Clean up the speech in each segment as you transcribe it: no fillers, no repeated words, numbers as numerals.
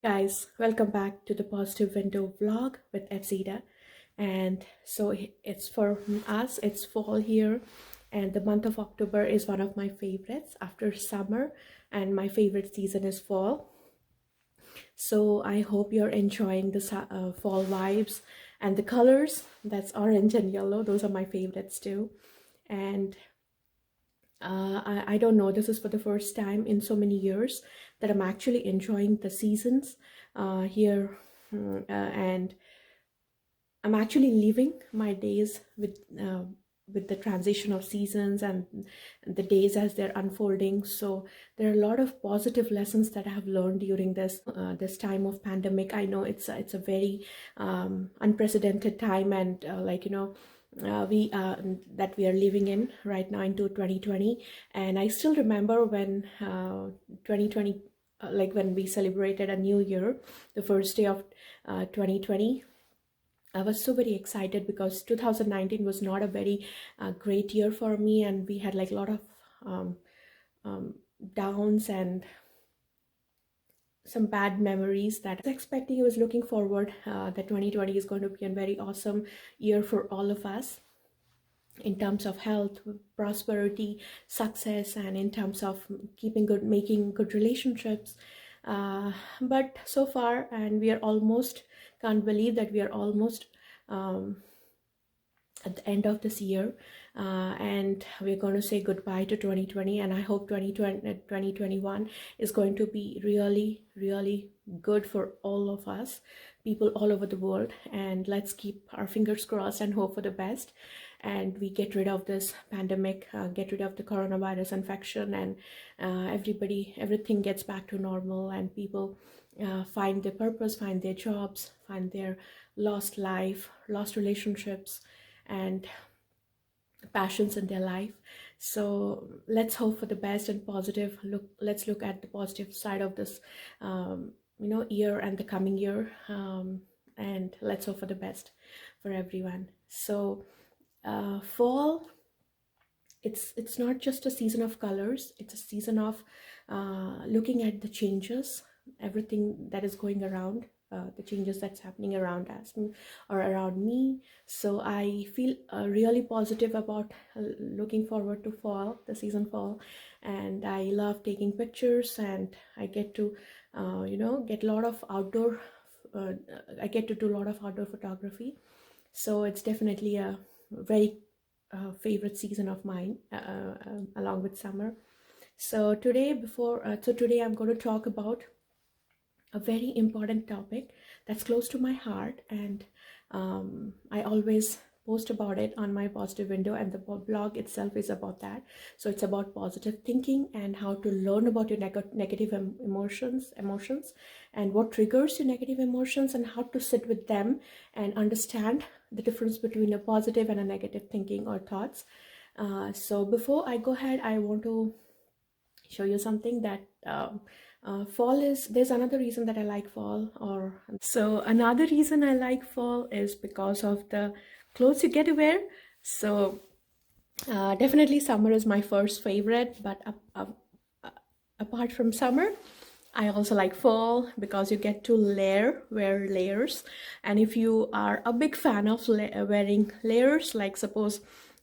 Guys, welcome back to the Positive Window vlog with Fzita. And so it's for us, it's fall here, and the month of October is one of my favorites after summer, and my favorite season is fall. So I hope you're enjoying the fall vibes and the colors. That's orange and yellow, those are my favorites too. And I don't know, this is for the first time in so many years that I'm actually enjoying the seasons here. And I'm actually living my days with the transition of seasons and the days as they're unfolding. So there are a lot of positive lessons that I have learned during this time of pandemic. I know it's a very unprecedented time, and we that we are living in right now into 2020. And I still remember when 2020, like when we celebrated a new year, the first day of 2020. I was so very excited because 2019 was not a very great year for me, and we had like a lot of um, downs and some bad memories that I was expecting. I was looking forward that 2020 is going to be a very awesome year for all of us in terms of health, prosperity, success, and in terms of making good relationships. But so far, and we are almost, can't believe that we are almost at the end of this year, and we're going to say goodbye to 2020. And I hope 2021 is going to be really, really good for all of us, people all over the world. And let's keep our fingers crossed and hope for the best, and we get rid of this pandemic, get rid of the coronavirus infection, and everything gets back to normal, and people find their purpose, find their jobs, find their lost life, lost relationships, and passions in their life. So let's hope for the best and positive. Let's look at the positive side of this year and the coming year, and let's hope for the best for everyone. So fall, it's not just a season of colors, it's a season of looking at the changes, everything that is going around, the changes that's happening around us or around me. So I feel really positive about looking forward to fall, the season fall. And I love taking pictures, and I get to get a lot of outdoor I get to do a lot of outdoor photography. So it's definitely a very favorite season of mine, along with summer. So today I'm going to talk about a very important topic that's close to my heart, and I always post about it on my positive window, and the blog itself is about that. So it's about positive thinking and how to learn about your negative emotions, and what triggers your negative emotions, and how to sit with them and understand the difference between a positive and a negative thinking or thoughts. So before I go ahead, I want to show you something that fall is, there's another reason that I like fall. Or so another reason I like fall is because of the clothes you get to wear. So definitely summer is my first favorite, but apart from summer, I also like fall because you get to wear layers. And if you are a big fan of wearing layers, like suppose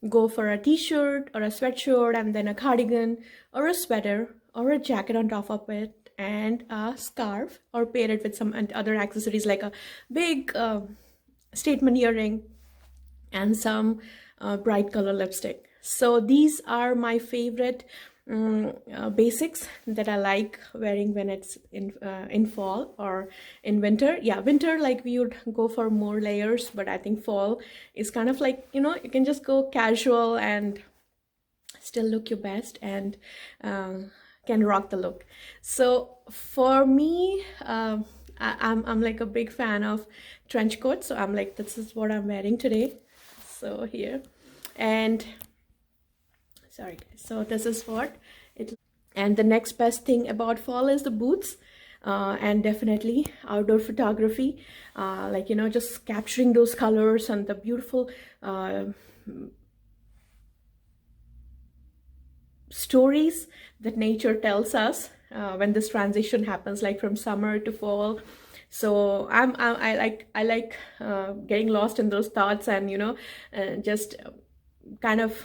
go for a t-shirt or a sweatshirt and then a cardigan or a sweater or a jacket on top of it and a scarf, or pair it with some other accessories like a big statement earring and some bright color lipstick. So these are my favorite basics that I like wearing when it's in fall or in winter. Yeah, winter, like we would go for more layers, but I think fall is kind of like, you can just go casual and still look your best, and can rock the look. So for me, I'm like a big fan of trench coats. So I'm like, this is what I'm wearing today. So here, and sorry guys, so this is what it. And the next best thing about fall is the boots. And definitely outdoor photography, like just capturing those colors and the beautiful stories that nature tells us when this transition happens, like from summer to fall. So I like getting lost in those thoughts, and just kind of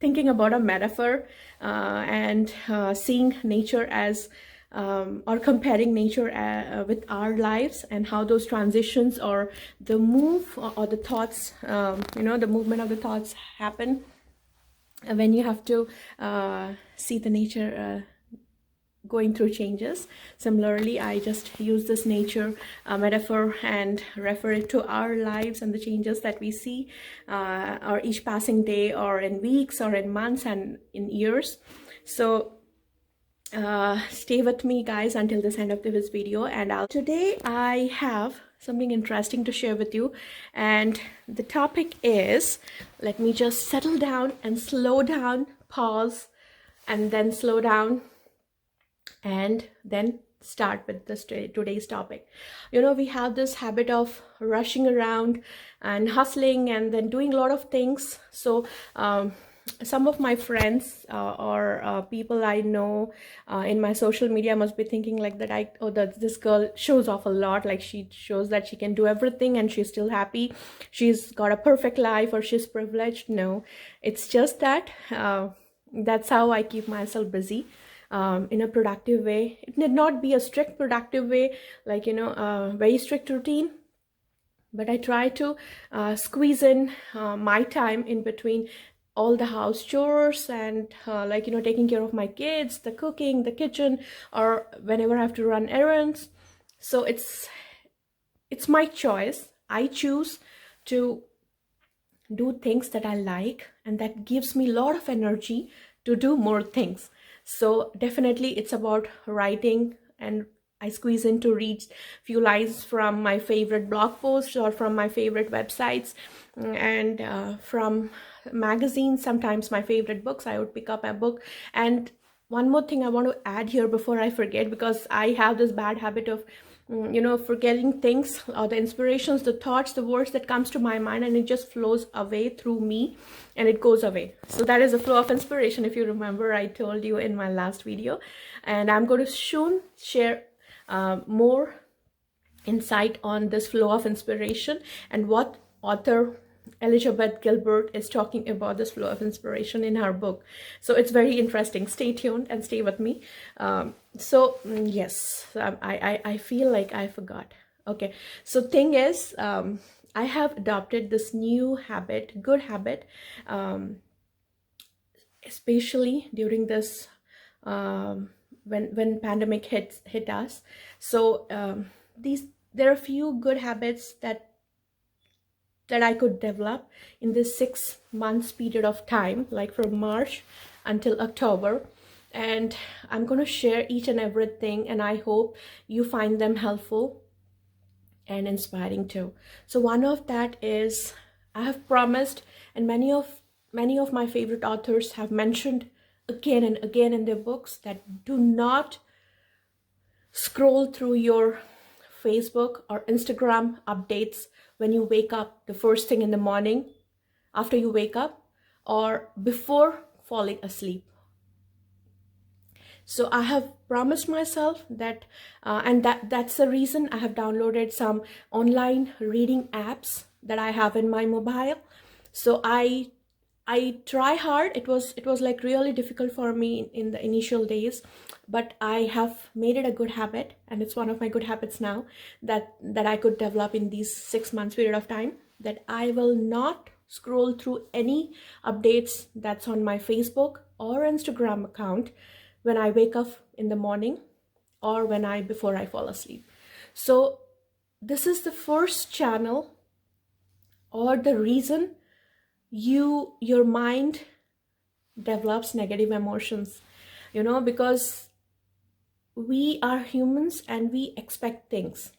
thinking about a metaphor, and seeing nature as or comparing nature with our lives, and how those transitions or the move or the thoughts, the movement of the thoughts happen when you have to see the nature going through changes. Similarly, I just use this nature metaphor and refer it to our lives and the changes that we see, or each passing day, or in weeks, or in months, and in years. So stay with me, guys, until this end of this video. And today I have something interesting to share with you, and the topic is, let me just settle down and slow down, pause, and then slow down, and then start with this today's topic. We have this habit of rushing around and hustling and then doing a lot of things. So some of my friends or people I know in my social media must be thinking like that this girl shows off a lot, like she shows that she can do everything and she's still happy, she's got a perfect life, or she's privileged. No, it's just that that's how I keep myself busy in a productive way. It need not be a strict productive way, like a very strict routine, but I try to squeeze in my time in between all the house chores, and taking care of my kids, the cooking, the kitchen, or whenever I have to run errands. So it's my choice. I choose to do things that I like, and that gives me a lot of energy to do more things. So definitely it's about writing, and I squeeze in to read few lines from my favorite blog posts or from my favorite websites, and from magazines, sometimes my favorite books. I would pick up a book. And one more thing I want to add here before I forget, because I have this bad habit of forgetting things, or the inspirations, the thoughts, the words that comes to my mind, and it just flows away through me and it goes away. So that is a flow of inspiration, if you remember, I told you in my last video. And I'm going to soon share more insight on this flow of inspiration, and what author Elizabeth Gilbert is talking about this flow of inspiration in her book. So it's very interesting. Stay tuned and stay with me. Yes, I feel like I forgot. Okay, so thing is, I have adopted this new habit, good habit, especially during this when pandemic hit us. So there are a few good habits that I could develop in this 6 months period of time, like from March until October. And I'm going to share each and everything, and I hope you find them helpful and inspiring too. So one of that is, I have promised, and many of my favorite authors have mentioned again and again in their books, that do not scroll through your Facebook or Instagram updates when you wake up, the first thing in the morning, after you wake up, or before falling asleep. So I have promised myself that, and that's the reason I have downloaded some online reading apps that I have in my mobile. So I try hard. It was like really difficult for me in the initial days, but I have made it a good habit, and it's one of my good habits now that I could develop in these 6 months period of time, that I will not scroll through any updates that's on my Facebook or Instagram account when I wake up in the morning, or before I fall asleep. So this is the first channel, or the reason your mind develops negative emotions, because we are humans and we expect things.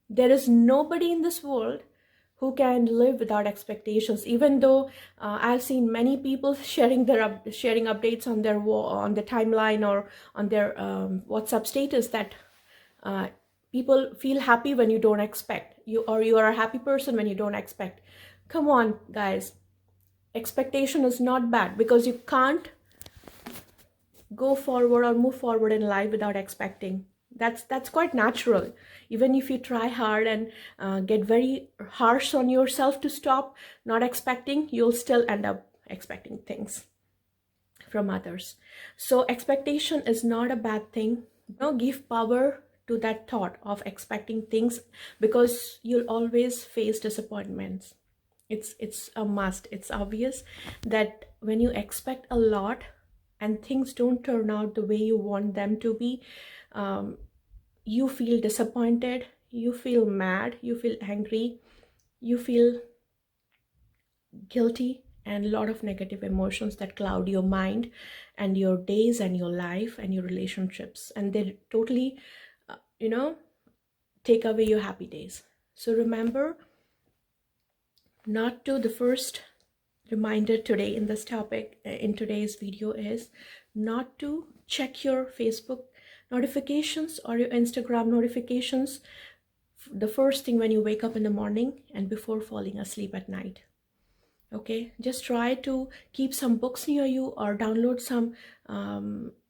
There is nobody in this world who can live without expectations. Even though I've seen many people sharing updates on their on the timeline or on their WhatsApp status, that people feel happy when you don't expect, you are a happy person when you don't expect. Come on, guys. Expectation is not bad, because you can't go forward or move forward in life without expecting. That's quite natural. Even if you try hard and get very harsh on yourself to stop not expecting, you'll still end up expecting things from others. So expectation is not a bad thing. Give power to that thought of expecting things, because you'll always face disappointments. It's a must. It's obvious that when you expect a lot and things don't turn out the way you want them to be, you feel disappointed, you feel mad, you feel angry, you feel guilty, and a lot of negative emotions that cloud your mind and your days and your life and your relationships, and they totally take away your happy days. So remember not to the first reminder today in this topic, in today's video, is not to check your Facebook notifications or your Instagram notifications the first thing when you wake up in the morning and before falling asleep at night. Okay, just try to keep some books near you or download some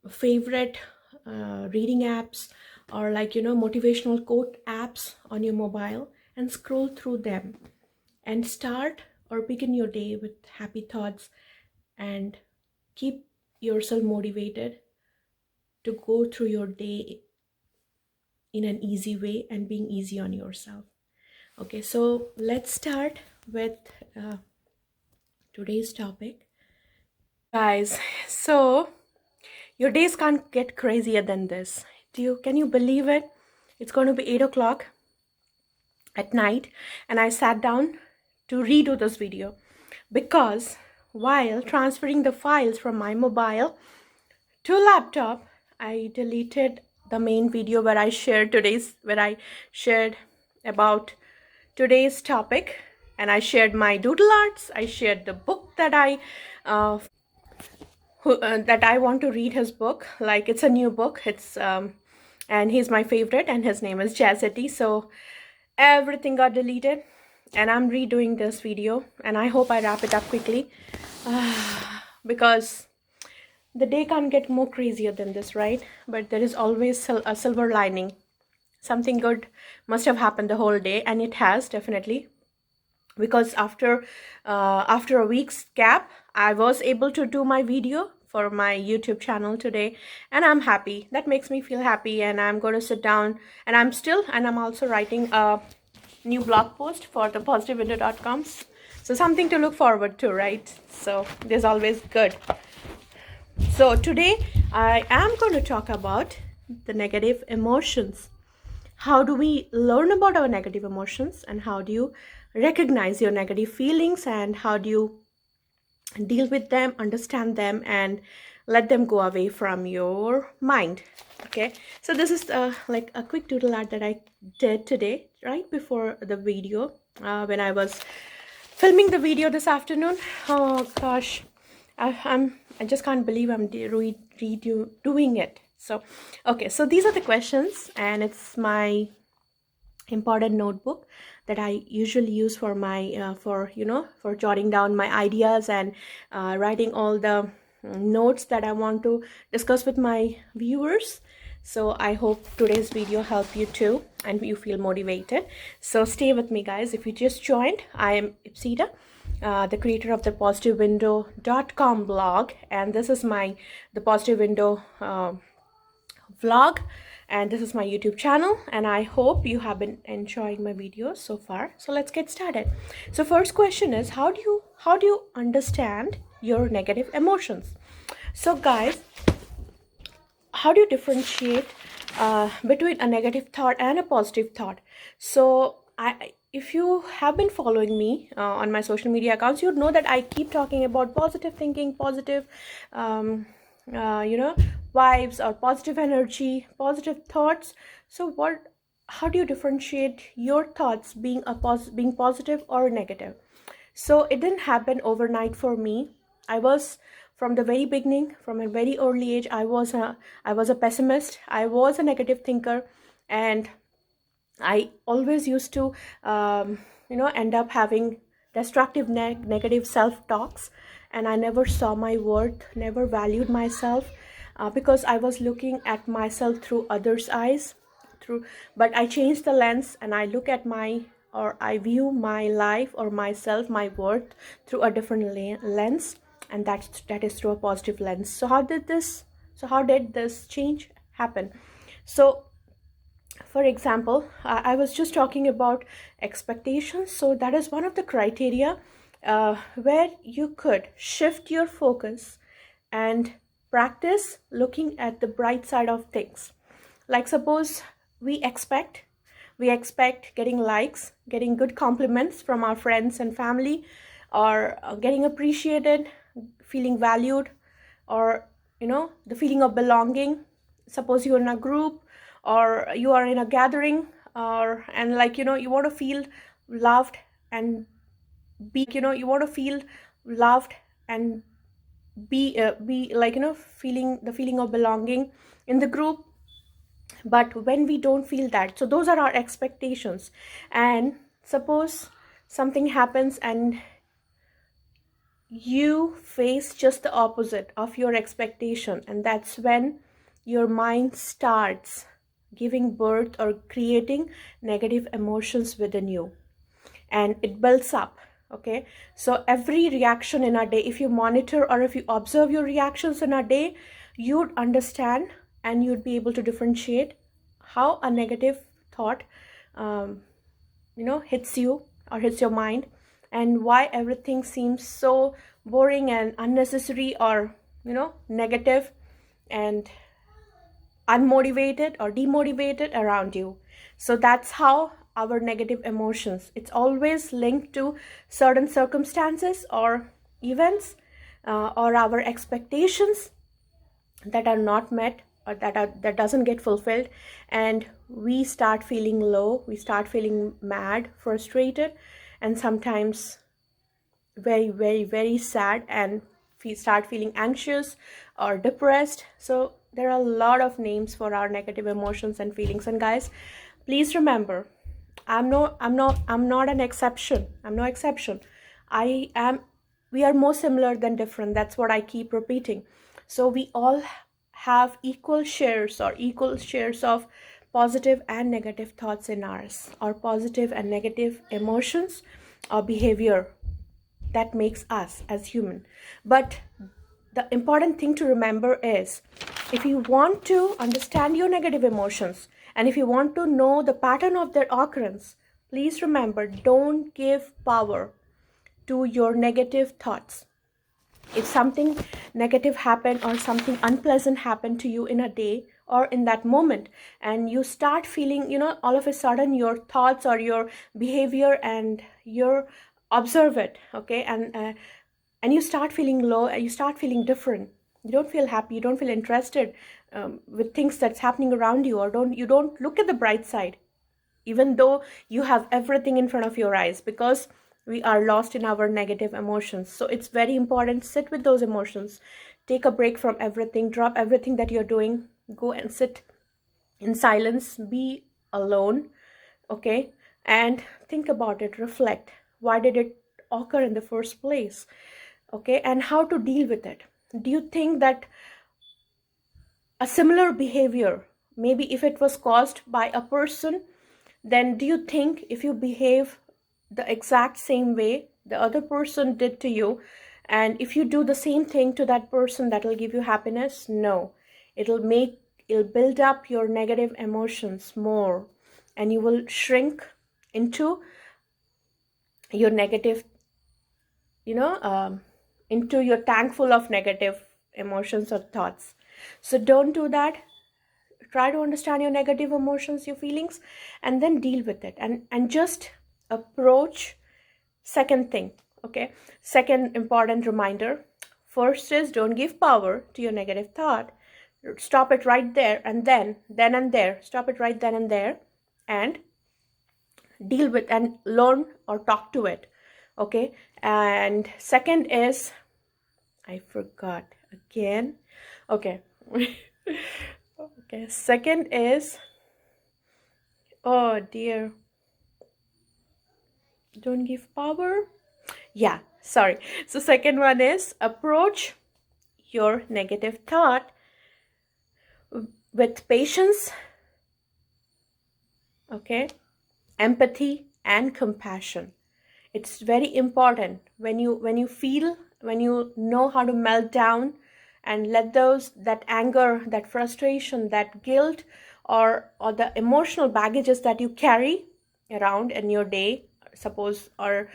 favorite reading apps, or motivational quote apps on your mobile, and scroll through them and start or begin your day with happy thoughts, and keep yourself motivated to go through your day in an easy way and being easy on yourself. Okay, so let's start with today's topic, guys. So your days can't get crazier than this. Can you believe it? It's going to be 8 o'clock at night, and I sat down to redo this video because while transferring the files from my mobile to laptop, I deleted the main video where I shared about today's topic, and I shared my doodle arts. I shared the book that I want to read his book. Like, it's a new book. It's and he's my favorite, and his name is Jazzy. So everything got deleted, and I'm redoing this video, and I hope I wrap it up quickly because the day can't get more crazier than this, right? But there is always a silver lining. Something good must have happened the whole day, and it has, definitely, because after a week's gap, I was able to do my video for my YouTube channel today, and I'm happy. That makes me feel happy, and I'm going to sit down, and I'm also writing a new blog post for the positivewindow.com. So something to look forward to, right? So there's always good. So today I am going to talk about the negative emotions. How do we learn about our negative emotions, and how do you recognize your negative feelings, and how do you deal with them, understand them, and let them go away from your mind? Okay, so this is like a quick doodle art that I did today, right before the video, when I was filming the video this afternoon. Oh gosh, I just can't believe I'm doing it. So okay, so these are the questions, and it's my important notebook that I usually use for my for jotting down my ideas and writing all the notes that I want to discuss with my viewers. So I hope today's video help you too, and you feel motivated. So stay with me, guys. If you just joined, I am Ipsita, the creator of the positivewindow.com blog, and this is the Positive Window vlog, and this is my YouTube channel, and I hope you have been enjoying my videos so far. So let's get started. So first question is, how do you understand your negative emotions? So guys, how do you differentiate between a negative thought and a positive thought? So if you have been following me on my social media accounts, you'd know that I keep talking about positive thinking, positive vibes, or positive energy, positive thoughts. So how do you differentiate your thoughts being positive or negative? So it didn't happen overnight for me. I was, from the very beginning, from a very early age, I was a pessimist. I was a negative thinker, and I always used to end up having destructive negative self-talks, and I never saw my worth, never valued myself. because I was looking at myself through others' eyes, but I changed the lens and I look at I view my life or myself, my worth through a different lens, and that is through a positive lens. So how did this change happen? So for example, I was just talking about expectations. So that is one of the criteria where you could shift your focus and practice looking at the bright side of things. Like suppose we expect getting likes, getting good compliments from our friends and family, or getting appreciated, feeling valued, or the feeling of belonging. Suppose you're in a group or you are in a gathering, or and you want to feel loved and you want to feel loved and be feeling the feeling of belonging in the group. But when we don't feel that, so those are our expectations. And suppose something happens and you face just the opposite of your expectation, and that's when your mind starts giving birth or creating negative emotions within you, and it builds up. Okay, so every reaction in our day, if you monitor or if you observe your reactions in our day, you'd understand and you'd be able to differentiate how a negative thought hits you or hits your mind, and why everything seems so boring and unnecessary, or negative and unmotivated or demotivated around you. So that's how our negative emotions, it's always linked to certain circumstances or events, or our expectations that are not met, or that doesn't get fulfilled, and we start feeling low, we start feeling mad, frustrated, and sometimes very, very, very sad, and we start feeling anxious or depressed. So there are a lot of names for our negative emotions and feelings. And guys, please remember, I'm not an exception. I'm no exception. I am We are more similar than different. That's what I keep repeating. So we all have equal shares of positive and negative thoughts in ours, or positive and negative emotions or behavior that makes us as human. But the important thing to remember is, if you want to understand your negative emotions and if you want to know the pattern of their occurrence, please remember, don't give power to your negative thoughts. If something negative happened or something unpleasant happened to you in a day or in that moment, and you start feeling, all of a sudden your thoughts or your behavior, and you observe it, okay, and you start feeling low, and you start feeling different, you don't feel happy, you don't feel interested with things that's happening around you, or you don't look at the bright side, even though you have everything in front of your eyes, because we are lost in our negative emotions. So it's very important, sit with those emotions, take a break from everything, drop everything that you're doing, go and sit in silence, be alone, okay, and think about it, reflect, why did it occur in the first place, okay, and how to deal with it. Do you think that a similar behavior, maybe if it was caused by a person, then do you think if you behave the exact same way the other person did to you, and if you do the same thing to that person, that will give you happiness? No, it'll build up your negative emotions more, and you will shrink into your negative, into your tank full of negative emotions or thoughts. So don't do that. Try to understand your negative emotions, your feelings, and then deal with it, and just approach. Second thing, okay, second important reminder, first is, don't give power to your negative thought. Stop it right there, and then and there, stop it right then and there, and deal with and learn or talk to it, okay. And second is, I forgot again, okay. Okay, second is, oh dear, don't give power, yeah, sorry. So second one is, approach your negative thought with patience, okay, empathy and compassion. It's very important when you feel, when you know how to melt down and let those, that anger, that frustration, that guilt, or the emotional baggages that you carry around in your day, suppose, or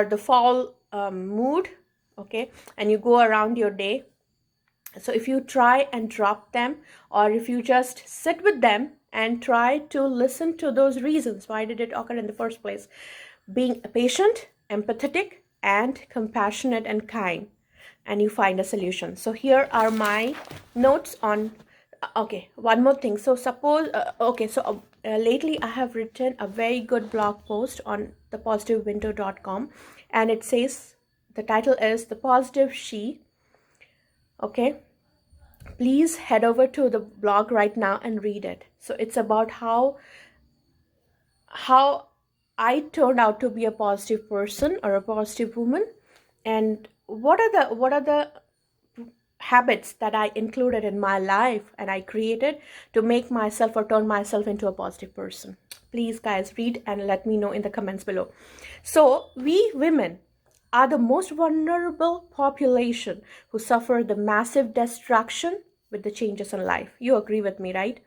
the fall mood, okay, and you go around your day. So if you try and drop them, or if you just sit with them and try to listen to those reasons, why did it occur in the first place, being patient, empathetic, and compassionate and kind, and you find a solution. So here are my notes on, okay, one more thing. So suppose, lately I have written a very good blog post on thepositivewindow.com, and it says, the title is The Positive She. Okay, please head over to the blog right now and read it. So it's about how I turned out to be a positive person or a positive woman, and what are the habits that I included in my life and I created to make myself or turn myself into a positive person. Please, guys, read and let me know in the comments below. So, we women are the most vulnerable population who suffer the massive destruction with the changes in life. You agree with me, right?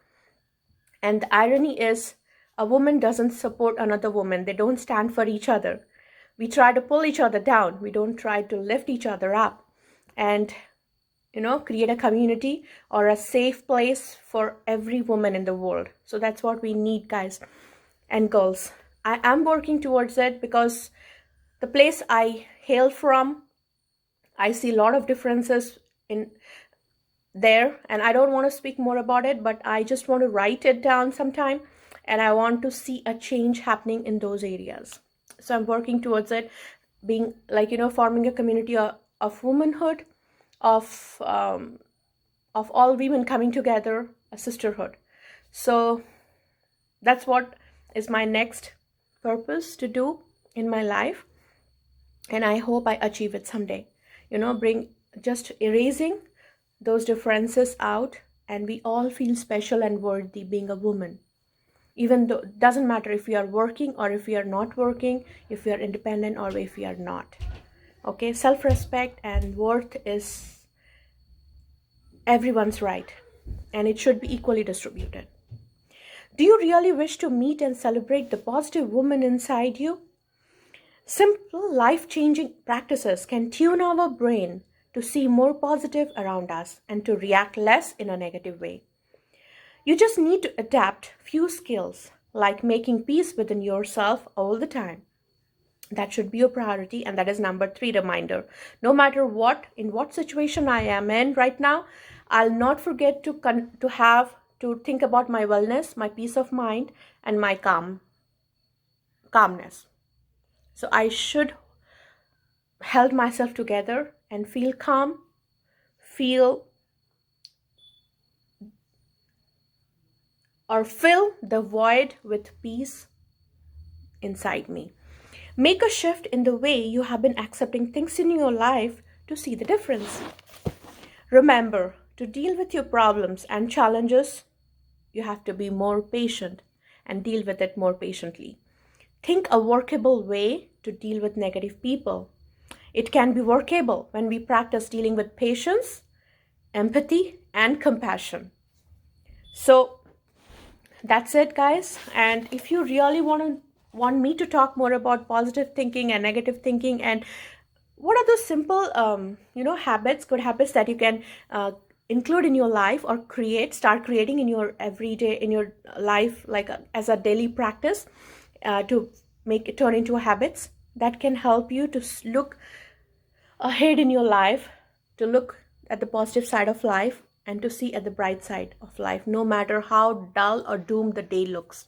And the irony is, a woman doesn't support another woman. They don't stand for each other. We try to pull each other down. We don't try to lift each other up. And create a community or a safe place for every woman in the world. So that's what we need, guys and girls. I am working towards it because the place I hail from, I see a lot of differences in there, and I don't want to speak more about it, but I just want to write it down sometime, and I want to see a change happening in those areas. So I'm working towards it, being like, forming a community of womanhood, of all women coming together, a sisterhood. So that's what is my next purpose to do in my life, and I hope I achieve it someday. Bring, just erasing those differences out, and we all feel special and worthy being a woman. Even though it doesn't matter if we are working or if we are not working, if we are independent or if we are not. Okay, self-respect and worth is everyone's right, and it should be equally distributed. Do you really wish to meet and celebrate the positive woman inside you? Simple life-changing practices can tune our brain to see more positive around us and to react less in a negative way. You just need to adapt few skills, like making peace within yourself all the time. That should be your priority, and that is number 3 reminder. No matter in what situation I am in right now, I'll not forget to think about my wellness, my peace of mind, and my calmness. So I should hold myself together and feel calm, fill the void with peace inside me. Make a shift in the way you have been accepting things in your life to see the difference. Remember, to deal with your problems and challenges, you have to be more patient and deal with it more patiently. Think a workable way to deal with negative people. It can be workable when we practice dealing with patience, empathy, and compassion. So that's it, guys. And if you really want me to talk more about positive thinking and negative thinking, and what are the simple habits, good habits that you can include in your life or start creating in your everyday, in your life, like as a daily practice, to make it turn into habits that can help you to look ahead in your life, to look at the positive side of life, and to see at the bright side of life, no matter how dull or doomed the day looks.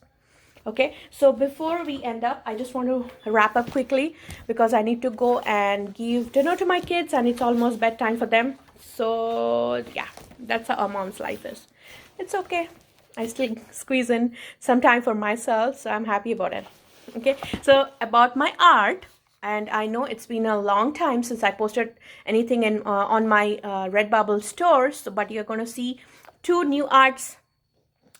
Okay, so before we end up, I just want to wrap up quickly because I need to go and give dinner to my kids, and it's almost bedtime for them. So yeah, that's how a mom's life is. It's okay, I still squeeze in some time for myself, so I'm happy about it. Okay, so about my art, and I know it's been a long time since I posted anything on my Redbubble stores, but you're going to see 2 new arts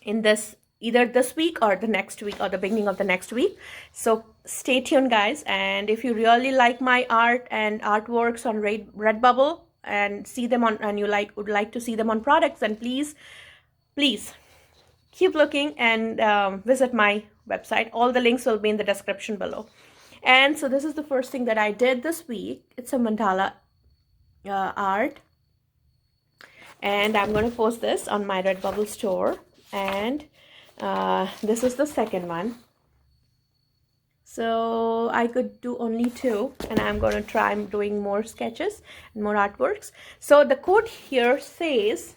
in this, either this week or the next week or the beginning of the next week. So stay tuned, guys. And if you really like my art and artworks on Redbubble and see them on, and you would like to see them on products, then please keep looking and visit my website. All the links will be in the description below. And so this is the first thing that I did this week. It's a mandala art, and I'm going to post this on my Redbubble store. And this is the second one. So I could do only 2, and I'm going to try doing more sketches and more artworks. So the quote here says,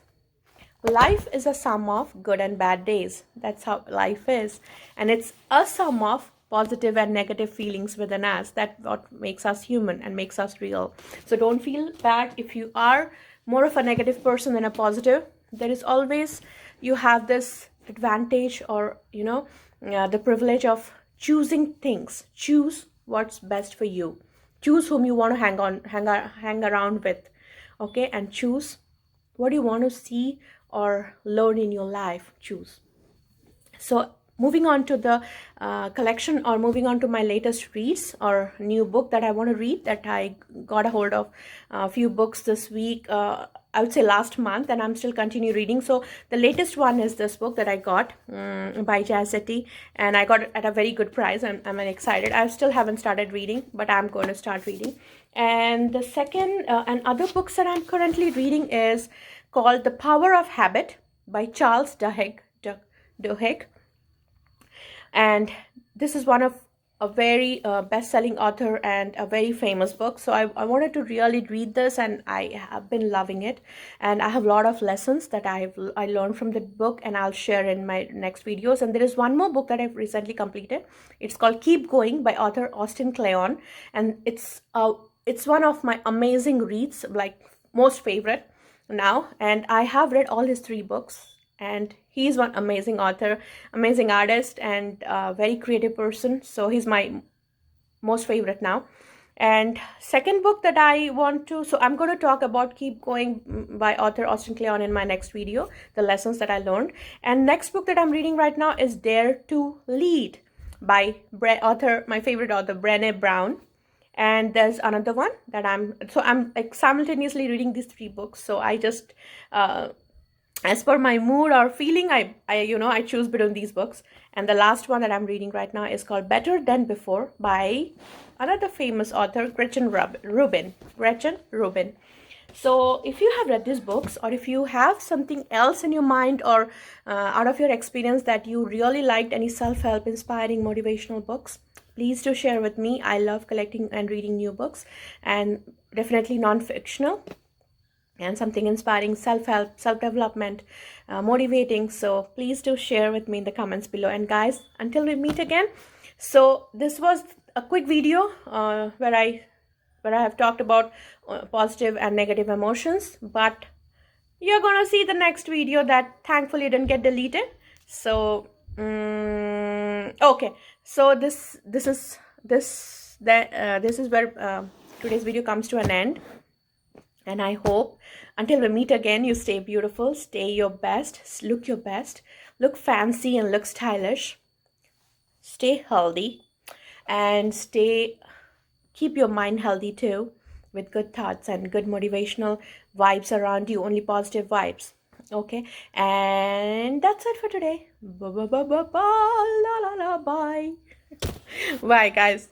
life is a sum of good and bad days. That's how life is. And it's a sum of positive and negative feelings within us. That's what makes us human and makes us real. So don't feel bad if you are more of a negative person than a positive. There is always, you have this advantage, or the privilege of choosing things. Choose what's best for you. Choose whom you want to hang around with. Okay, and choose what you want to see or learn in your life. Choose. So moving on to the collection, or moving on to my latest reads or new book that I want to read, that I got a hold of a few books this week, I would say last month, and I'm still continue reading. So the latest one is this book that I got by Jazzetti, and I got it at a very good price. I'm excited. I still haven't started reading, but I'm going to start reading. And the second and other books that I'm currently reading is called The Power of Habit by Charles Duhigg. And this is one of a very best-selling author and a very famous book. So I wanted to really read this, and I have been loving it. And I have a lot of lessons that I learned from the book, and I'll share in my next videos. And there is one more book that I've recently completed. It's called Keep Going by author Austin Kleon. And it's one of my amazing reads, like most favorite now. And I have read all his 3 books. And he's one amazing author, amazing artist, and very creative person. So he's my most favorite now. And second book that I want to, so I'm going to talk about Keep Going by author Austin Kleon in my next video, the lessons that I learned. And next book that I'm reading right now is Dare to Lead by my favorite author, Brené Brown. And there's another one that I'm like simultaneously reading these 3 books. So I just as per my mood or feeling, I choose between these books. And the last one that I'm reading right now is called Better Than Before by another famous author, Gretchen Rubin. So if you have read these books, or if you have something else in your mind, or out of your experience that you really liked, any self-help, inspiring, motivational books, please do share with me. I love collecting and reading new books, and definitely non-fictional, and something inspiring, self-help, self-development, motivating. So please do share with me in the comments below. And guys, until we meet again, so this was a quick video where I have talked about positive and negative emotions, but you're gonna see the next video that thankfully didn't get deleted. So okay, so this is where today's video comes to an end. And I hope until we meet again, you stay beautiful, stay your best, look your best, look fancy and look stylish, stay healthy, and keep your mind healthy too, with good thoughts and good motivational vibes around you, only positive vibes. Okay, and that's it for today. Bye. Bye guys.